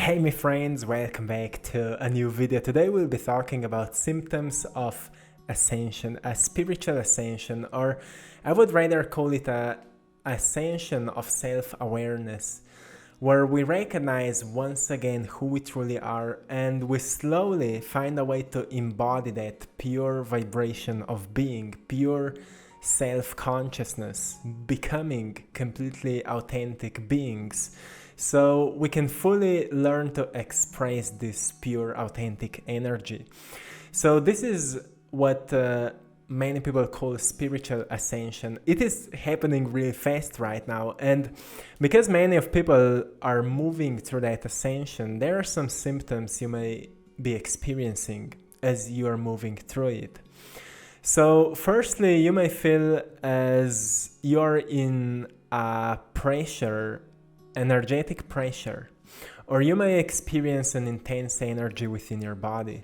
Hey my friends, welcome back to a new video. Today we'll be talking about symptoms of ascension, a spiritual ascension, or I would rather call it a ascension of self-awareness, where we recognize once again who we truly are and we slowly find a way to embody that pure vibration of being, pure self-consciousness, becoming completely authentic beings. So we can fully learn to express this pure authentic energy. So this is what many people call spiritual ascension. It is happening really fast right now, and because many of people are moving through that ascension, there are some symptoms you may be experiencing as you are moving through it. So firstly, you may feel as you're in a energetic pressure, or you may experience an intense energy within your body.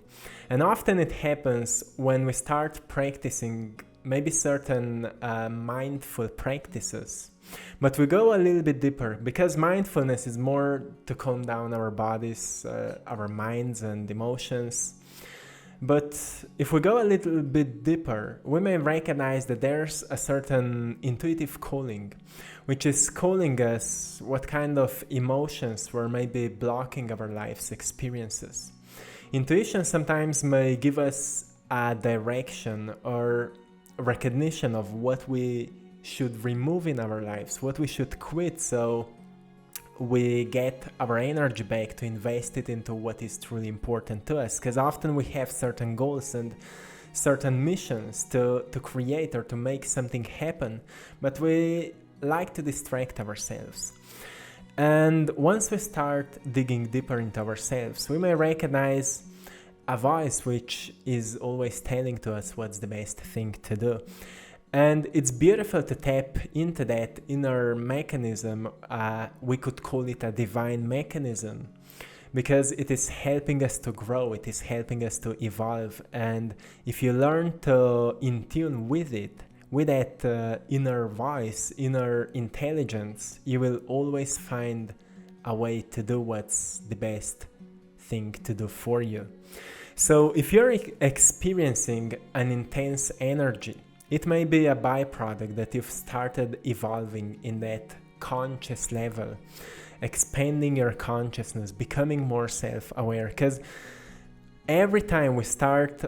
And often it happens when we start practicing maybe certain mindful practices. But we go a little bit deeper, because mindfulness is more to calm down our bodies, our minds and emotions. But if we go a little bit deeper, we may recognize that there's a certain intuitive calling, which is calling us what kind of emotions were maybe blocking our life's experiences. Intuition sometimes may give us a direction or recognition of what we should remove in our lives, what we should quit, so we get our energy back to invest it into what is truly important to us. Because often we have certain goals and certain missions to create or to make something happen, but we like to distract ourselves. And once we start digging deeper into ourselves, we may recognize a voice which is always telling to us what's the best thing to do. And it's beautiful to tap into that inner mechanism. We could call it a divine mechanism, because it is helping us to grow, it is helping us to evolve. And if you learn to in tune with it, with that inner voice, inner intelligence, you will always find a way to do what's the best thing to do for you. So if you're experiencing an intense energy, it may be a byproduct that you've started evolving in that conscious level, expanding your consciousness, becoming more self-aware. Because every time we start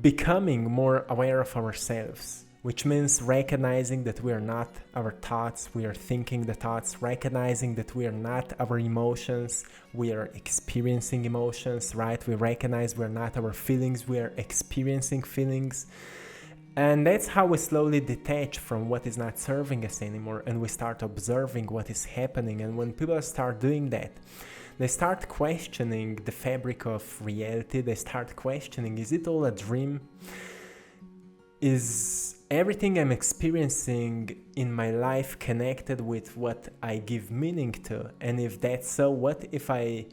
becoming more aware of ourselves, which means recognizing that we are not our thoughts, we are thinking the thoughts, recognizing that we are not our emotions, we are experiencing emotions, right? We recognize we are not our feelings, we are experiencing feelings. And that's how we slowly detach from what is not serving us anymore, and we start observing what is happening. And when people start doing that, they start questioning the fabric of reality. They start questioning, is it all a dream? Is everything I'm experiencing in my life connected with what I give meaning to? And if that's so, what if I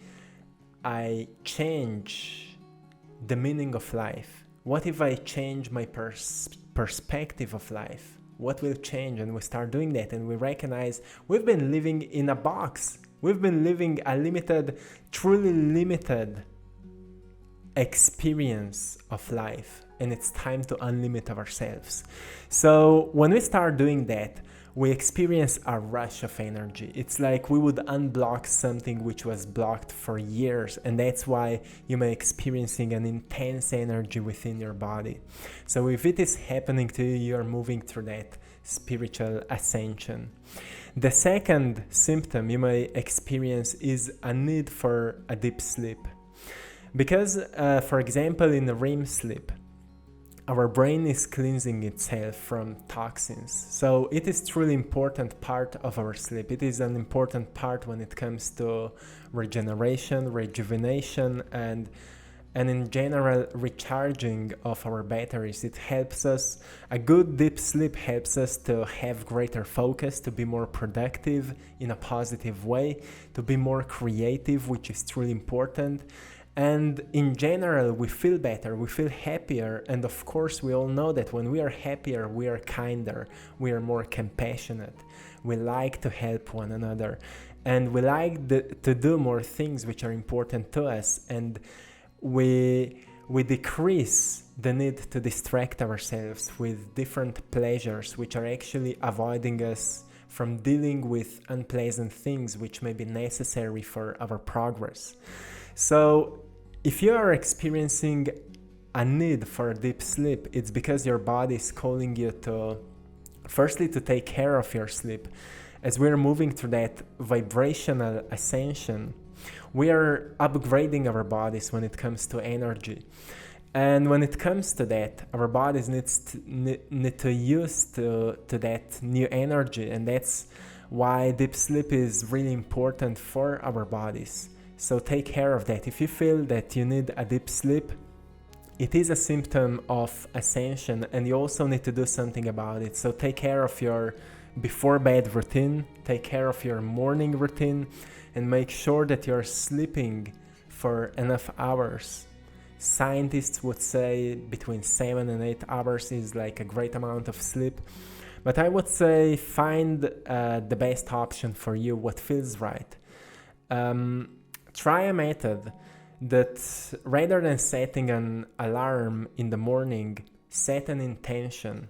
change the meaning of life? What if I change my perspective of life? What will change? And we start doing that, and we recognize we've been living in a box. We've been living a limited, truly limited experience of life, and it's time to unlimit ourselves. So when we start doing that, we experience a rush of energy. It's like we would unblock something which was blocked for years, and that's why you may be experiencing an intense energy within your body. So if it is happening to you, you are moving through that spiritual ascension. The second symptom you may experience is a need for a deep sleep. Because, for example, in the REM sleep, our brain is cleansing itself from toxins. So it is truly important part of our sleep. It is an important part when it comes to regeneration, rejuvenation, and in general recharging of our batteries. It helps us, a good deep sleep helps us to have greater focus, to be more productive in a positive way, to be more creative, which is truly important. And in general, we feel better, we feel happier, and of course we all know that when we are happier, we are kinder, we are more compassionate, we like to help one another. and we like to do more things which are important to us, and we decrease the need to distract ourselves with different pleasures which are actually avoiding us from dealing with unpleasant things which may be necessary for our progress. So if you are experiencing a need for a deep sleep, it's because your body is calling you to, firstly, to take care of your sleep. As we're moving through that vibrational ascension, we are upgrading our bodies when it comes to energy. And when it comes to that, our bodies need to use to that new energy, and that's why deep sleep is really important for our bodies. So take care of that. If you feel that you need a deep sleep, it is a symptom of ascension, and you also need to do something about it. So take care of your before bed routine, take care of your morning routine, and make sure that you're sleeping for enough hours. Scientists would say between 7 and 8 hours is like a great amount of sleep. But I would say find the best option for you, what feels right. Try a method that rather than setting an alarm in the morning, set an intention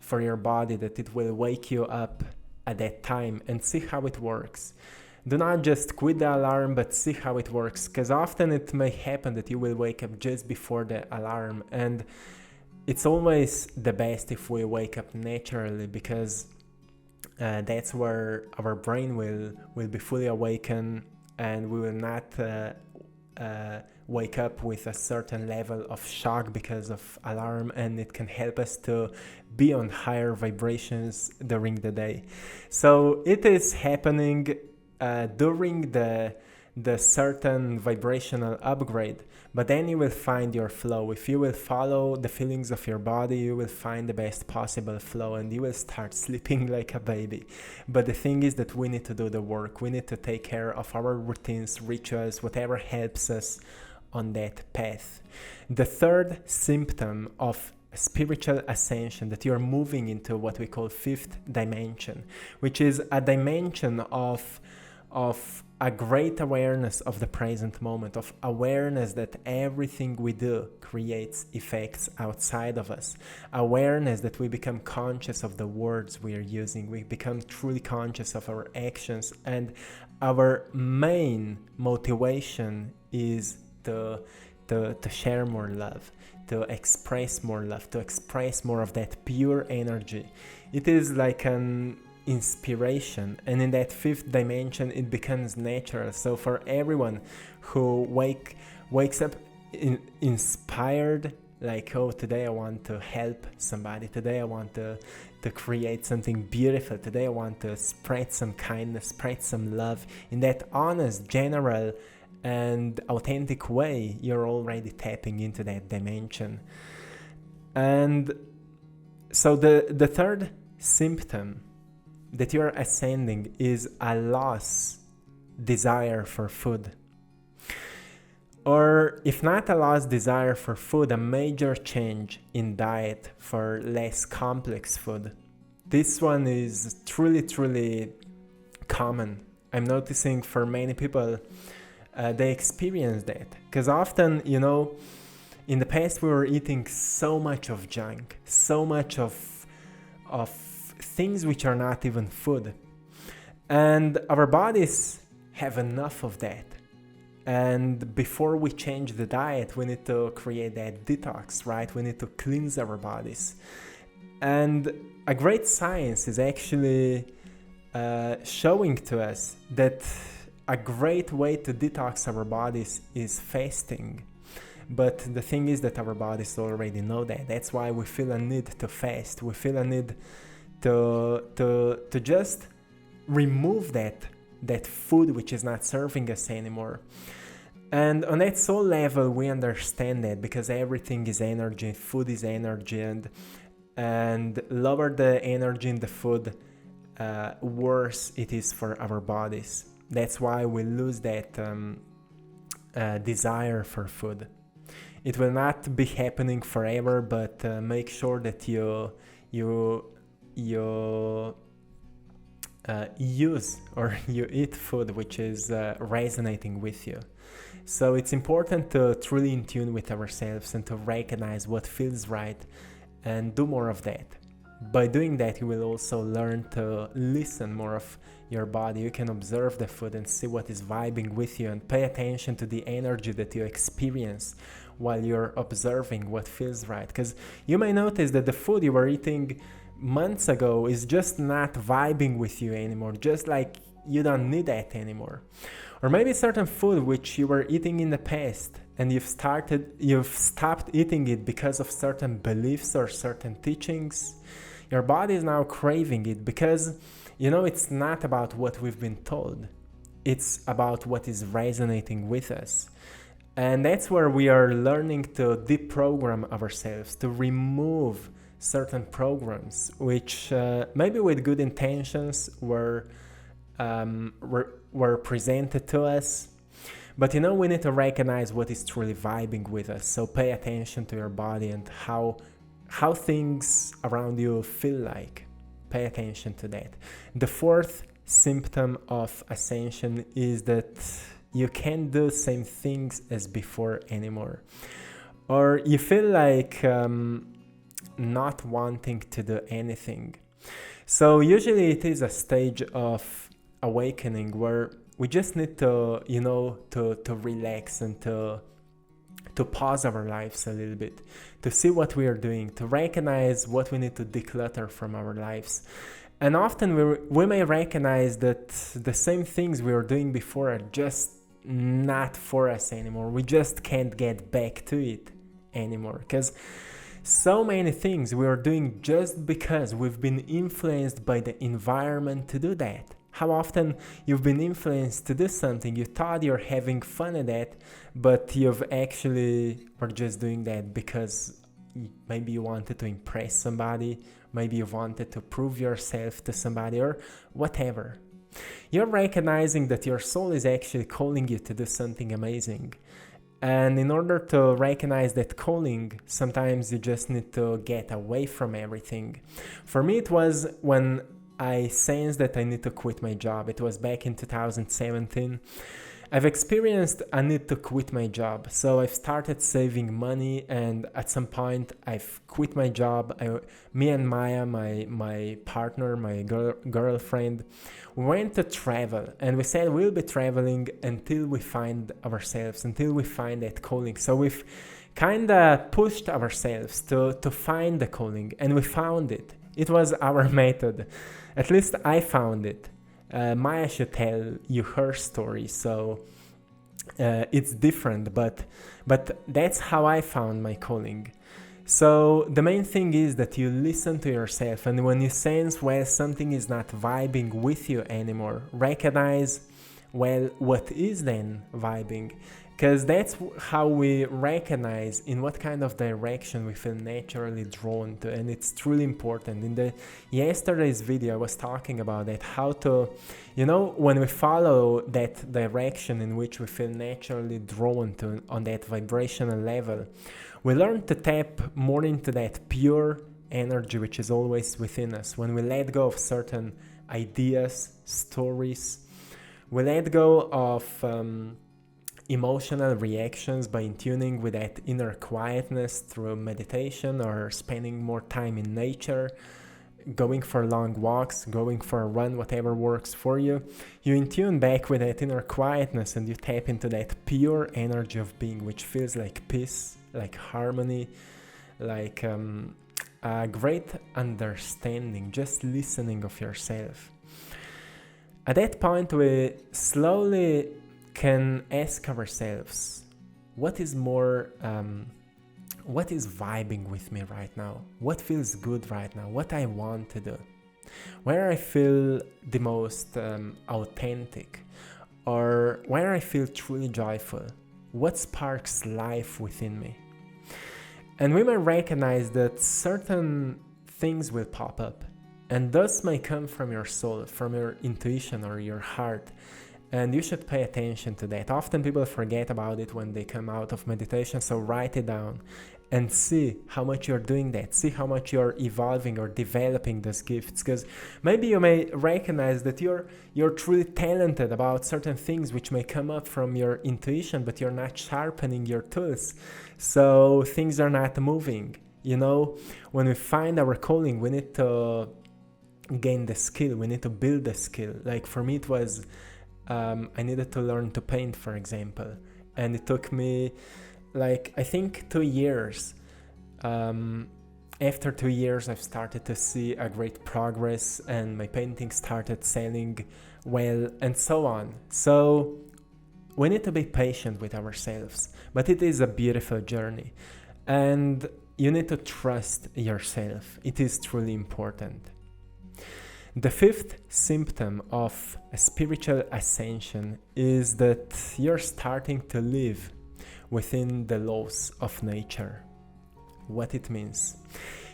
for your body that it will wake you up at that time, and see how it works. Do not just quit the alarm, but see how it works, because often it may happen that you will wake up just before the alarm, and it's always the best if we wake up naturally, because that's where our brain will be fully awakened, and we will not wake up with a certain level of shock because of alarm, and it can help us to be on higher vibrations during the day. So it is happening during the certain vibrational upgrade, but then you will find your flow. If you will follow the feelings of your body, you will find the best possible flow, and you will start sleeping like a baby. But the thing is that we need to do the work. We need to take care of our routines, rituals, whatever helps us on that path. The third symptom of spiritual ascension, that you're moving into what we call fifth dimension, which is a dimension of a great awareness of the present moment, of awareness that everything we do creates effects outside of us, awareness that we become conscious of the words we are using, we become truly conscious of our actions, and our main motivation is to share more love, to express more love, to express more of that pure energy. It is like an inspiration, and in that fifth dimension it becomes natural. So for everyone who wakes up inspired, like, oh, today I want to help somebody, today I want to create something beautiful, today I want to spread some kindness, spread some love, in that honest, general and authentic way, you're already tapping into that dimension. And so the third symptom that you're ascending is a lost desire for food. Or if not a lost desire for food, a major change in diet for less complex food. This one is truly common. I'm noticing for many people, they experience that. Because often, in the past we were eating so much of junk, so much of things which are not even food, and our bodies have enough of that. And before we change the diet, we need to create that detox, right? We need to cleanse our bodies. And a great science is actually showing to us that a great way to detox our bodies is fasting. But the thing is that our bodies already know that. That's why we feel a need to fast. We feel a need to just remove that food which is not serving us anymore. And on that soul level, we understand that, because everything is energy, food is energy, and lower the energy in the food, worse it is for our bodies. That's why we lose that desire for food. It will not be happening forever, but make sure that you use or you eat food which is resonating with you. So it's important to truly in tune with ourselves and to recognize what feels right and do more of that. By doing that, you will also learn to listen more of your body. You can observe the food and see what is vibing with you and pay attention to the energy that you experience while you're observing what feels right. Because you may notice that the food you were eating months ago is just not vibing with you anymore, just like you don't need that anymore. Or maybe certain food which you were eating in the past and you've stopped eating it because of certain beliefs or certain teachings. Your body is now craving it because, it's not about what we've been told. It's about what is resonating with us. And that's where we are learning to deprogram ourselves, to remove certain programs which maybe with good intentions were presented to us. But we need to recognize what is truly vibing with us. So pay attention to your body and how things around you feel like. Pay attention to that. The fourth symptom of Ascension is that you can't do same things as before anymore. Or you feel like not wanting to do anything. So usually it is a stage of awakening where we just need to, to relax and to pause our lives a little bit, to see what we are doing, to recognize what we need to declutter from our lives. And often we may recognize that the same things we were doing before are just not for us anymore. We just can't get back to it anymore, because so many things we are doing just because we've been influenced by the environment to do that. How often you've been influenced to do something, you thought you're having fun at that, but you've actually were just doing that because maybe you wanted to impress somebody, maybe you wanted to prove yourself to somebody, or whatever. You're recognizing that your soul is actually calling you to do something amazing. And in order to recognize that calling, sometimes you just need to get away from everything. For me, it was when I sensed that I need to quit my job. It was back in 2017. I've experienced a need to quit my job. So I've started saving money, and at some point I've quit my job. Me and Maya, my partner, my girlfriend, we went to travel, and we said we'll be traveling until we find ourselves, until we find that calling. So we've kind of pushed ourselves to find the calling, and we found it. It was our method. At least I found it. Maya should tell you her story, so it's different, but that's how I found my calling. So the main thing is that you listen to yourself, and when you sense, something is not vibing with you anymore, recognize, what is then vibing? Because that's how we recognize in what kind of direction we feel naturally drawn to, and it's truly important. In yesterday's video I was talking about that, how to, when we follow that direction in which we feel naturally drawn to on that vibrational level, we learn to tap more into that pure energy which is always within us. When we let go of certain ideas, stories, we let go of emotional reactions by tuning with that inner quietness through meditation or spending more time in nature, going for long walks, going for a run, whatever works for you. You in tune back with that inner quietness, and you tap into that pure energy of being, which feels like peace, like harmony, like a great understanding, just listening of yourself. At that point, we slowly can ask ourselves, what is vibing with me right now? What feels good right now? What I want to do? Where I feel the most authentic, or where I feel truly joyful? What sparks life within me? And we may recognize that certain things will pop up, and thus may come from your soul, from your intuition or your heart. And you should pay attention to that. Often people forget about it when they come out of meditation, so write it down and see how much you're doing that. See how much you're evolving or developing those gifts. Because maybe you may recognize that you're truly talented about certain things which may come up from your intuition, but you're not sharpening your tools. So things are not moving. You know, when we find our calling, we need to gain the skill. We need to build the skill. Like for me, it was, I needed to learn to paint, for example. And it took me, like, I think 2 years. After 2 years, I've started to see a great progress, and my painting started selling well, and so on. So we need to be patient with ourselves, but it is a beautiful journey. And you need to trust yourself. It is truly important. The fifth symptom of a spiritual ascension is that you're starting to live within the laws of nature. What it means?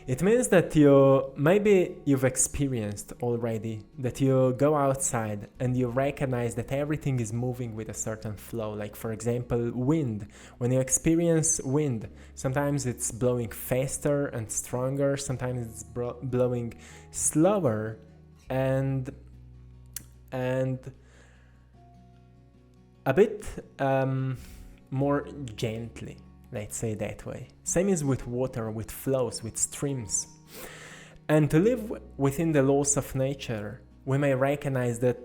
It means that you've experienced already that you go outside and you recognize that everything is moving with a certain flow. Like for example, wind. When you experience wind, sometimes it's blowing faster and stronger, sometimes it's blowing slower and a bit more gently. Let's say that way. Same is with water, with flows, with streams. And to live within the laws of nature, we may recognize that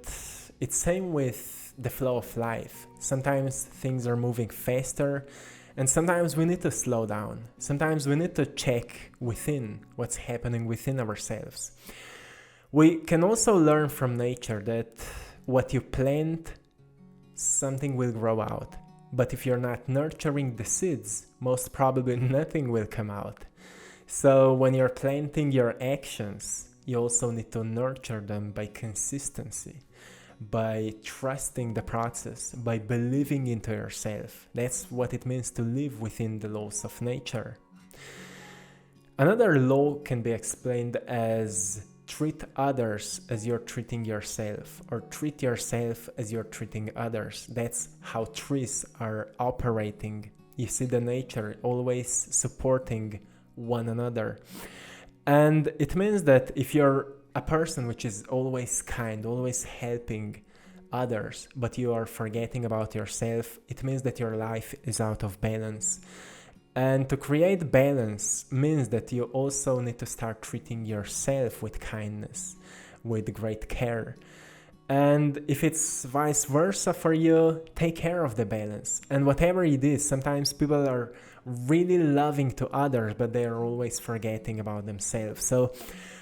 it's same with the flow of life. Sometimes things are moving faster, and sometimes we need to slow down. Sometimes we need to check within what's happening within ourselves. We can also learn from nature that what you plant, something will grow out. But if you're not nurturing the seeds, most probably nothing will come out. So when you're planting your actions, you also need to nurture them by consistency, by trusting the process, by believing into yourself. That's what it means to live within the laws of nature. Another law can be explained as treat others as you're treating yourself, or treat yourself as you're treating others. That's how trees are operating. You see the nature always supporting one another. And it means that if you're a person which is always kind, always helping others, but you are forgetting about yourself, it means that your life is out of balance. And to create balance means that you also need to start treating yourself with kindness, with great care. And if it's vice versa for you, take care of the balance. And whatever it is, sometimes people are really loving to others, but they are always forgetting about themselves. So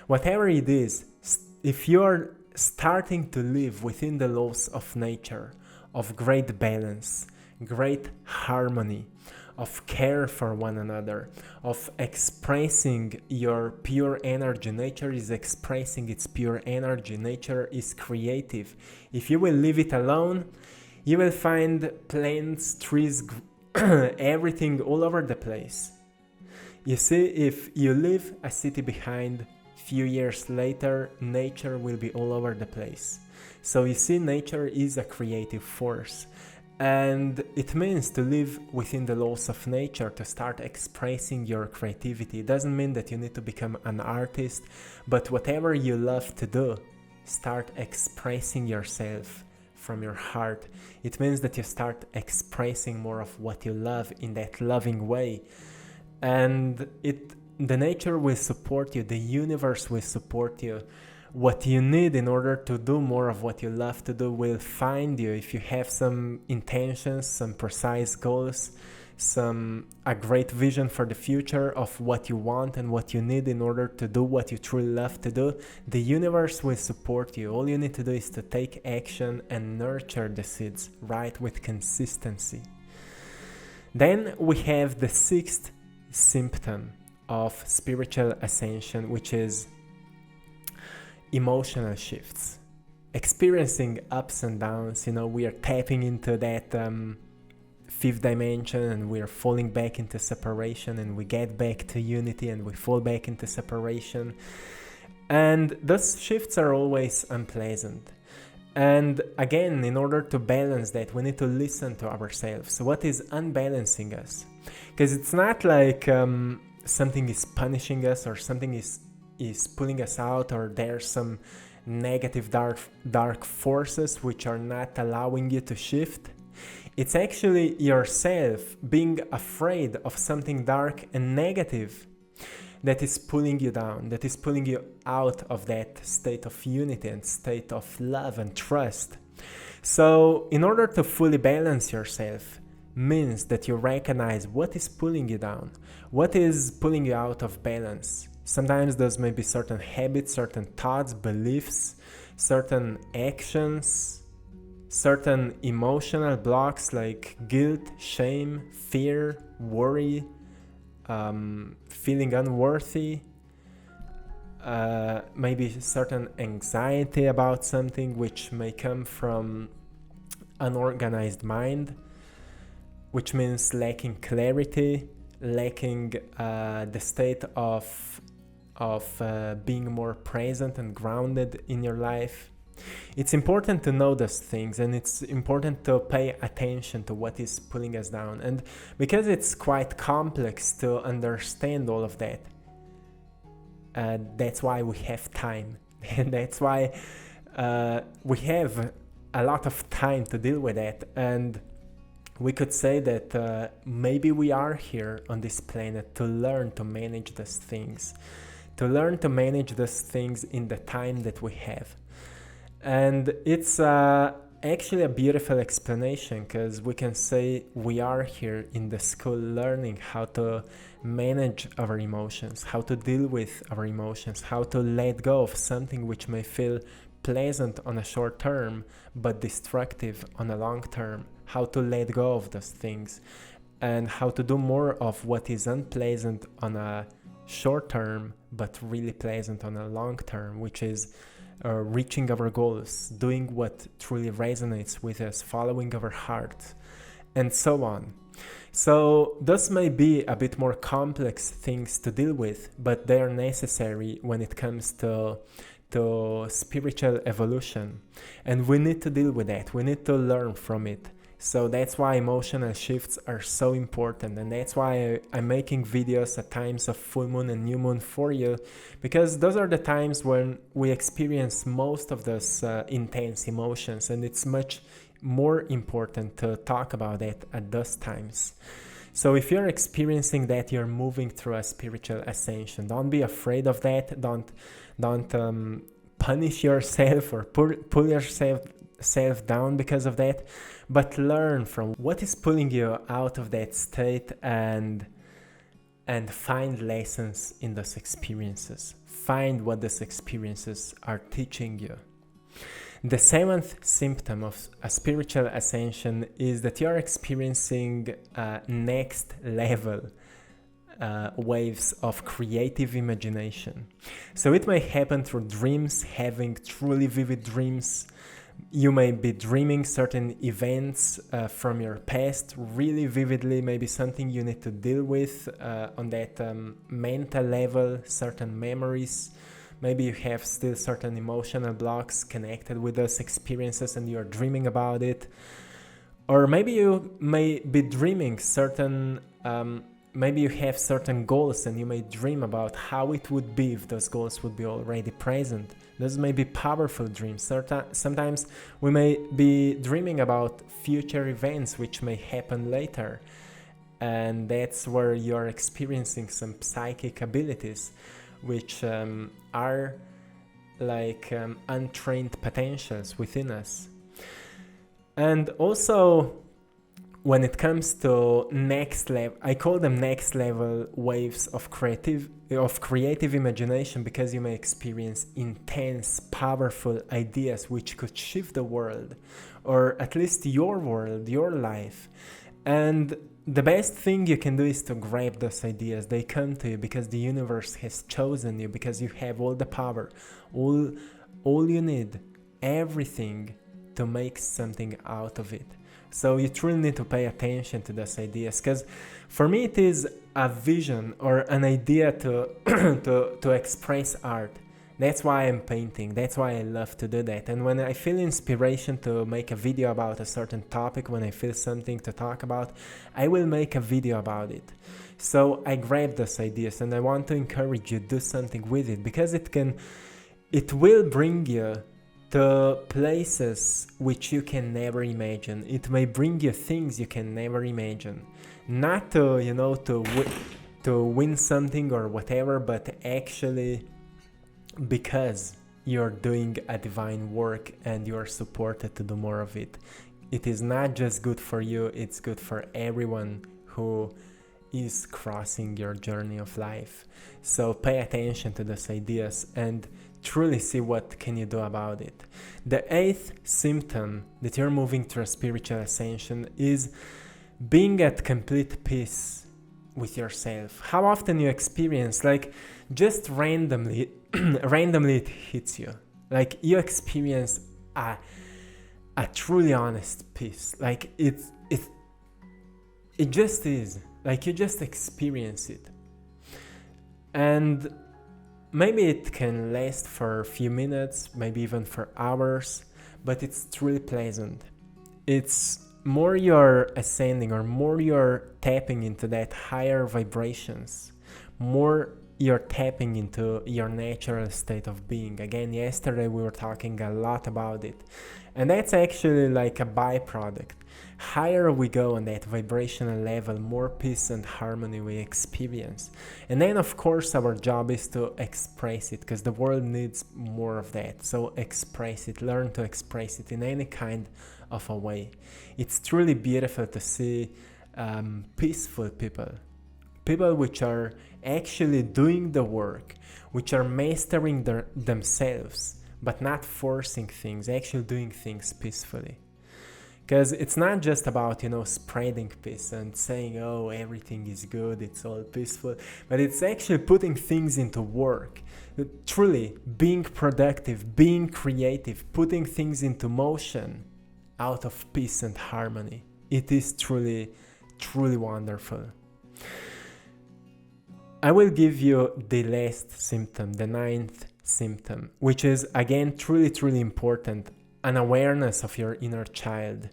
whatever it is, if you're starting to live within the laws of nature, of great balance, great harmony, of care for one another, of expressing your pure energy. Nature is expressing its pure energy. Nature is creative. If you will leave it alone, you will find plants, trees, everything all over the place. You see, if you leave a city behind, few years later, nature will be all over the place. So you see, nature is a creative force. And it means to live within the laws of nature, to start expressing your creativity. It doesn't mean that you need to become an artist, but whatever you love to do, start expressing yourself from your heart. It means that you start expressing more of what you love in that loving way. And the nature will support you, the universe will support you. What you need in order to do more of what you love to do will find you. If you have some intentions, some precise goals, a great vision for the future of what you want and what you need in order to do what you truly love to do, the universe will support you. All you need to do is to take action and nurture the seeds, right, with consistency. Then we have the sixth symptom of spiritual ascension, which is emotional shifts, experiencing ups and downs. We are tapping into that fifth dimension, and we are falling back into separation, and we get back to unity, and we fall back into separation. And those shifts are always unpleasant. And again, in order to balance that, we need to listen to ourselves. What is unbalancing us? Because it's not like something is punishing us, or something is pulling us out, or there's some negative dark forces which are not allowing you to shift. It's actually yourself being afraid of something dark and negative that is pulling you down, that is pulling you out of that state of unity and state of love and trust. So in order to fully balance yourself means that you recognize what is pulling you down, what is pulling you out of balance. Sometimes those may be certain habits, certain thoughts, beliefs, certain actions, certain emotional blocks like guilt, shame, fear, worry, feeling unworthy, maybe certain anxiety about something, which may come from unorganized mind, which means lacking clarity, lacking the state of being more present and grounded in your life. It's important to know those things, and it's important to pay attention to what is pulling us down. And because it's quite complex to understand all of that, that's why we have time. And that's why we have a lot of time to deal with that. And we could say that maybe we are here on this planet to learn to manage those things, to learn to manage those things in the time that we have. And it's actually a beautiful explanation, because we can say we are here in the school learning how to manage our emotions, how to deal with our emotions, how to let go of something which may feel pleasant on a short term but destructive on a long term, how to let go of those things, and how to do more of what is unpleasant on a short term but really pleasant on a long term, which is reaching our goals, doing what truly resonates with us, following our heart, and so on. So those may be a bit more complex things to deal with, but they are necessary when it comes to spiritual evolution. And we need to deal with that. We need to learn from it. So that's why emotional shifts are so important, and that's why I'm making videos at times of full moon and new moon for you, because those are the times when we experience most of those intense emotions, and it's much more important to talk about it at those times. So if you're experiencing that, you're moving through a spiritual ascension. Don't be afraid of that. Don't punish yourself or pull yourself down because of that, but learn from what is pulling you out of that state, and find lessons in those experiences. Find what those experiences are teaching you. The seventh symptom of a spiritual ascension is that you're experiencing next level waves of creative imagination. So it may happen through dreams, having truly vivid dreams. You may be dreaming certain events from your past really vividly, maybe something you need to deal with on that mental level, certain memories. Maybe you have still certain emotional blocks connected with those experiences and you're dreaming about it. Or maybe you may be dreaming certain, maybe you have certain goals and you may dream about how it would be if those goals would be already present. Those may be powerful dreams. Sometimes we may be dreaming about future events which may happen later. And that's where you're experiencing some psychic abilities, which are like untrained potentials within us. And also, when it comes to next level, I call them next level waves of creative imagination, because you may experience intense, powerful ideas which could shift the world, or at least your world, your life. And the best thing you can do is to grab those ideas. They come to you because the universe has chosen you, because you have all the power, all you need, everything to make something out of it. So you truly need to pay attention to those ideas, because for me it is a vision or an idea to express art. That's why I'm painting. That's why I love to do that. And when I feel inspiration to make a video about a certain topic, when I feel something to talk about, I will make a video about it. So I grab those ideas and I want to encourage you to do something with it, because it will bring you to places which you can never imagine. It may bring you things you can never imagine. Not to, to win something or whatever, but actually because you're doing a divine work and you're supported to do more of it. It is not just good for you, it's good for everyone who is crossing your journey of life. So pay attention to those ideas and truly see what can you do about it. The 8th symptom that you're moving through a spiritual ascension is being at complete peace with yourself. How often you experience, like, just randomly it hits you, like you experience a truly honest peace, like it just is, like you just experience it. And maybe it can last for a few minutes, maybe even for hours, but it's truly pleasant. It's more you're ascending, or more you're tapping into that higher vibrations, more you're tapping into your natural state of being. Again, yesterday we were talking a lot about it, and that's actually like a byproduct. Higher we go on that vibrational level, more peace and harmony we experience. And then of course our job is to express it, because the world needs more of that. So express it, learn to express it in any kind of a way. It's truly beautiful to see peaceful people which are actually doing the work, which are mastering themselves, but not forcing things, actually doing things peacefully. Because it's not just about, spreading peace and saying, oh, everything is good, it's all peaceful, but it's actually putting things into work, truly being productive, being creative, putting things into motion out of peace and harmony. It is truly, truly wonderful. I will give you the last symptom, the 9th symptom, which is again truly, truly important. An awareness of your inner child,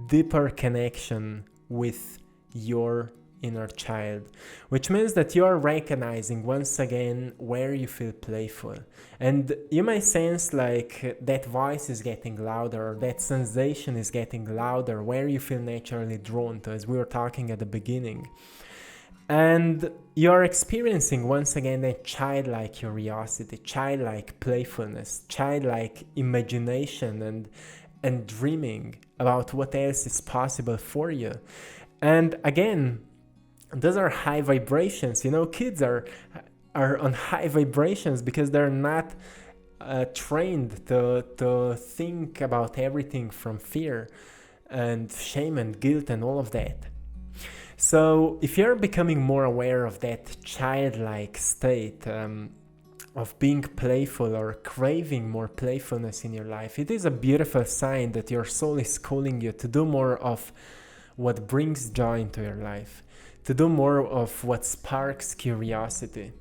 deeper connection with your inner child, which means that you are recognizing once again where you feel playful. And you may sense like that voice is getting louder, or that sensation is getting louder, where you feel naturally drawn to, as we were talking at the beginning. And you're experiencing once again that childlike curiosity, childlike playfulness, childlike imagination and dreaming about what else is possible for you. And again, those are high vibrations. Kids are on high vibrations because they're not trained to think about everything from fear and shame and guilt and all of that. So if you're becoming more aware of that childlike state of being playful or craving more playfulness in your life, it is a beautiful sign that your soul is calling you to do more of what brings joy into your life, to do more of what sparks curiosity.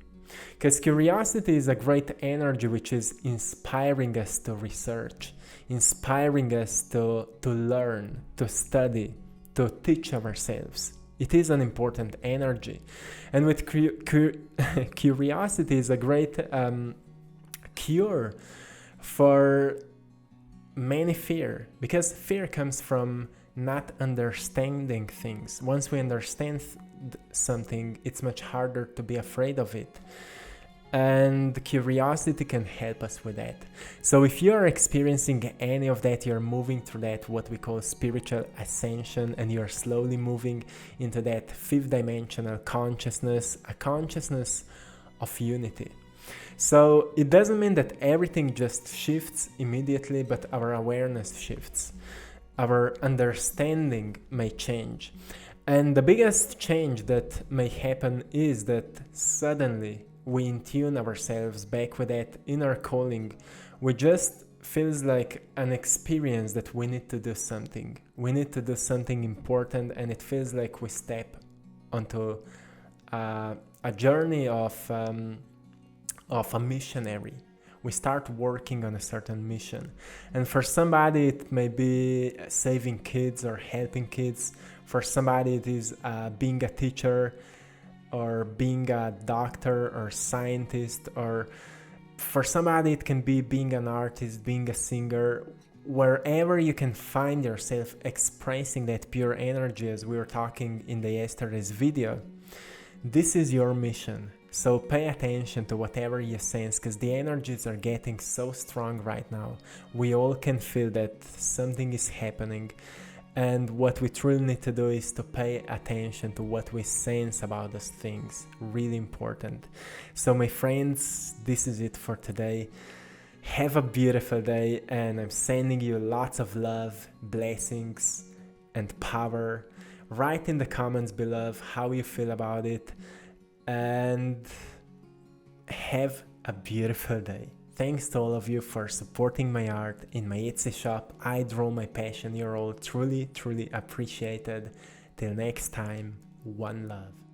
Because curiosity is a great energy which is inspiring us to research, inspiring us to learn, to study, to teach ourselves. It is an important energy. And with curiosity is a great cure for many fear, because fear comes from not understanding things. Once we understand something, it's much harder to be afraid of it. And curiosity can help us with that. So if you're experiencing any of that, you're moving through that, what we call spiritual ascension, and you're slowly moving into that 5th dimensional consciousness, a consciousness of unity. So it doesn't mean that everything just shifts immediately, but our awareness shifts. Our understanding may change. And the biggest change that may happen is that suddenly we intune ourselves back with that inner calling. We just feels like an experience that we need to do something. We need to do something important, and it feels like we step onto a journey of a missionary. we start working on a certain mission. And for somebody, it may be saving kids or helping kids. For somebody, it is being a teacher or being a doctor or scientist, or for somebody, it can be being an artist, being a singer. Wherever you can find yourself expressing that pure energy, as we were talking in the yesterday's video, this is your mission. So pay attention to whatever you sense, because the energies are getting so strong right now. We all can feel that something is happening, and what we truly need to do is to pay attention to what we sense about those things. Really important. So my friends, this is it for today. Have a beautiful day, and I'm sending you lots of love, blessings, and power. Write in the comments below how you feel about it, and have a beautiful day. Thanks to all of you for supporting my art in my Etsy shop. I draw my passion. You're all truly, truly appreciated. Till next time, one love.